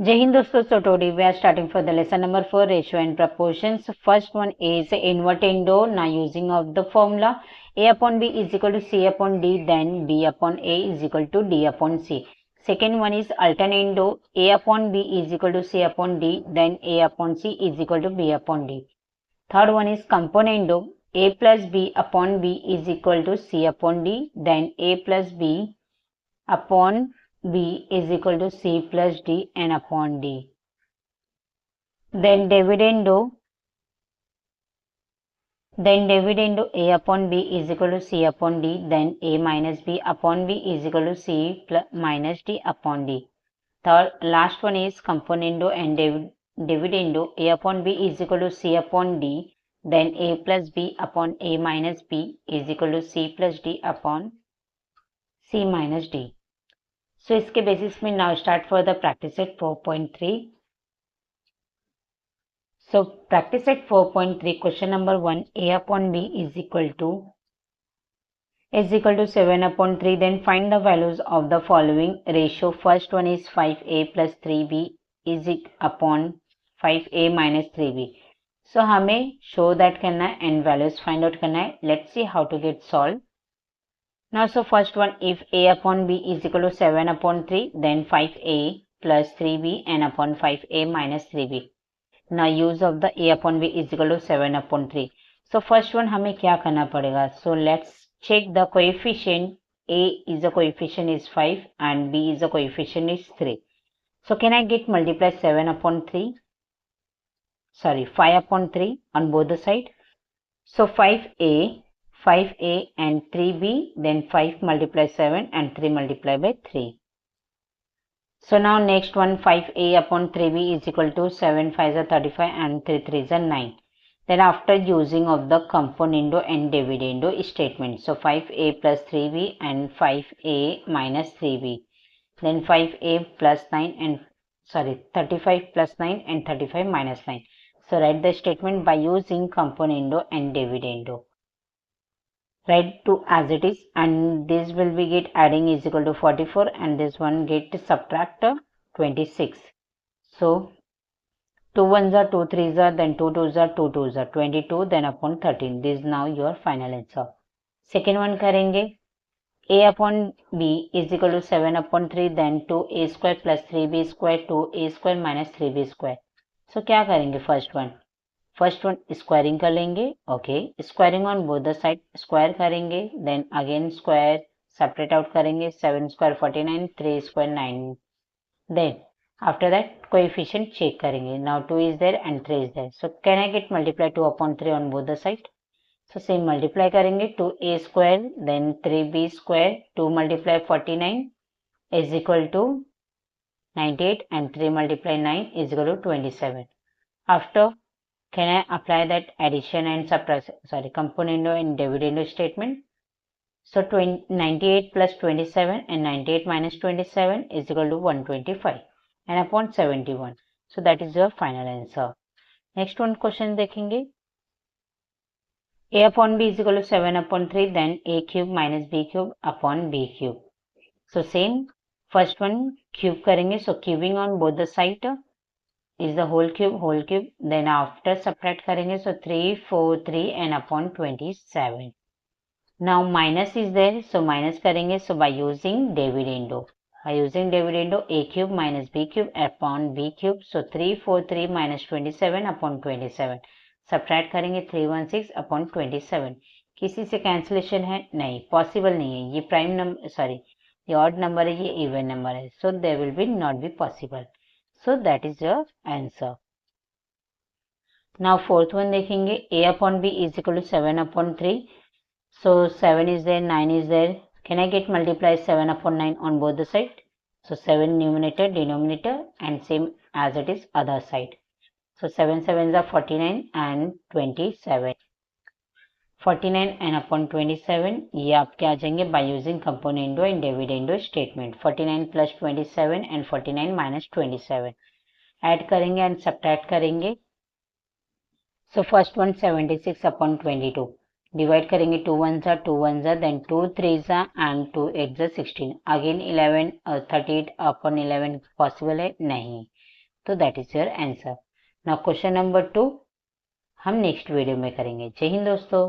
Jai Hind दोस्तों, so today we are starting for the lesson number 4, ratio and proportions. First one is invertendo. Now using of the formula a upon b is equal to c upon d, then b upon a is equal to d upon c. Second one is alternando. A upon b is equal to c upon d, then a upon c is equal to b upon d. Third one is componendo. A plus b upon b is equal to c upon d, then a plus b upon b is equal to c plus d and upon d. Then dividendo a upon b is equal to c upon d, then a minus b upon b is equal to c plus minus d upon d. Third, last one is componendo and dividendo a upon b is equal to c upon d, then a plus b upon a minus b is equal to c plus d upon c minus d. So इसके basis में now start for the practice set 4.3. So practice set 4.3, question number 1, a upon b is equal to 7 upon 3. Then find the values of the following ratio. First one is 5a plus 3b is upon 5a minus 3b. So हमें show that करना है and values find out करना है. Let's see how to get solved. Now, so first one, if a upon b is equal to 7 upon 3, then 5a plus 3b and upon 5a minus 3b. Now, use of the a upon b is equal to 7 upon 3. So, first one हमें क्या करना पड़ेगा? So, let's check the coefficient. A is a coefficient is 5 and b is a coefficient is 3. So, can I get multiply 7 upon 3? Sorry, 5 upon 3 on both the side. So, 5a and 3b, then 5 multiply 7 and 3 multiply by 3. So now next one, 5a upon 3b is equal to 7 5s are 35 and 3 3s are 9. Then after using of the componendo and dividendo statement, so 5a plus 3b and 5a minus 3b, then 5a plus 9 and 35 plus 9 and 35 minus 9. So write the statement by using componendo and dividendo. Write to as it is, and this will be get adding is equal to 44 and this one get subtract 26. So 2 1s are 2 3s are, then 2 2s are 2 2s are 22, then upon 13. This is now your final answer. Second one करेंगे, a upon b is equal to 7 upon 3, then 2a square plus 3b square 2a square minus 3b square. So क्या करेंगे? First one squaring कर लेंगे. Okay, squaring on both the side, square करेंगे, then again square, separate out करेंगे. 7 square 49, 3 square 9. Then after that coefficient check करेंगे. Now 2 is there and 3 is there. So can I get multiply 2 upon 3 on both the side? So same multiply करेंगे. 2a square then 3b square, 2 multiply 49 is equal to 98 and 3 multiply 9 is equal to 27. After, can I apply that addition and subtraction, componendo and dividendo statement? So 98 plus 27 and 98 minus 27 is equal to 125 and upon 71. So that is your final answer. Next one question देखेंगे. A upon b is equal to 7 upon 3, then a cube minus b cube upon b cube. So same, first one cube करेंगे. So cubing on both the side is the whole cube. Then after subtract करेंगे. So 3 4 3 and upon 27. Now minus is there, so minus करेंगे. So by using dividendo, a cube minus b cube upon b cube. So 3 4 3 minus 27 upon 27. Subtract करेंगे. 3 1 6 upon 27. किसी से cancellation है? नहीं, possible नहीं है. ये प्राइम नंबर, ये ऑड नंबर है, ये इवन नंबर है. So there will be not be possible. So that is your answer. Now fourth one देखेंगे. A upon b is equal to 7 upon 3. So 7 is there, 9 is there. Can I get multiply 7 upon 9 on both the side? So 7 numerator, denominator, and same as it is other side. So 7 7s are 49 and 27. 49 and upon 27, ये आपके आ जाएंगे by using componendo and dividendo statement. 49 plus 27 and 49 minus 27. Add करेंगे and subtract करेंगे. So first one 76 upon 22. Divide करेंगे. 2 1s are 2 1s are, then 2 3s are and 2 8s are 16. Again 11 38 upon 11 possible है? नहीं. तो that is your answer. Now question number 2 हम next video में करेंगे। जय हिंद दोस्तों।